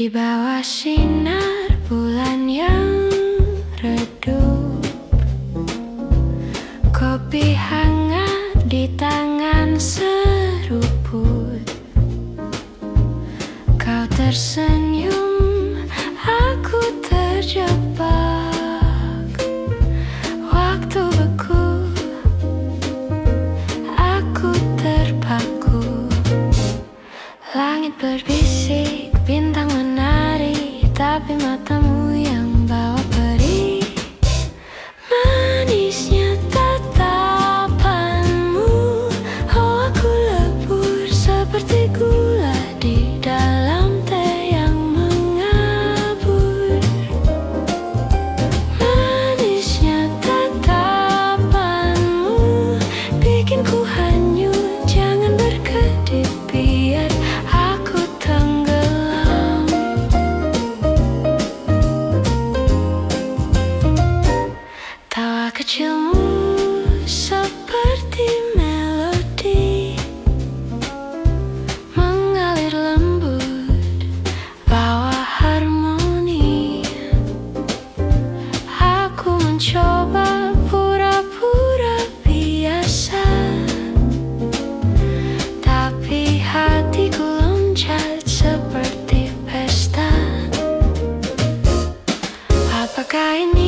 Di bawah sinar bulan yang redup, kopi hangat di tangan seruput. Kau tersenyum, aku terjebak. Waktu beku, aku terpaku. Langit berbisik, bintang menari, tapi matamu yang bawa perih. Manisnya tatapanmu, oh aku lebur seperti gula di dalam teh yang mengabur. Manisnya tatapanmu bikin ku hanyut, jangan berkedip biar aku tenggelam. Tawa kecilmu seperti melodi mengalir lembut, bawa harmoni. Aku mencoba pura-pura biasa, tapi hatiku loncat seperti pesta. Apakah ini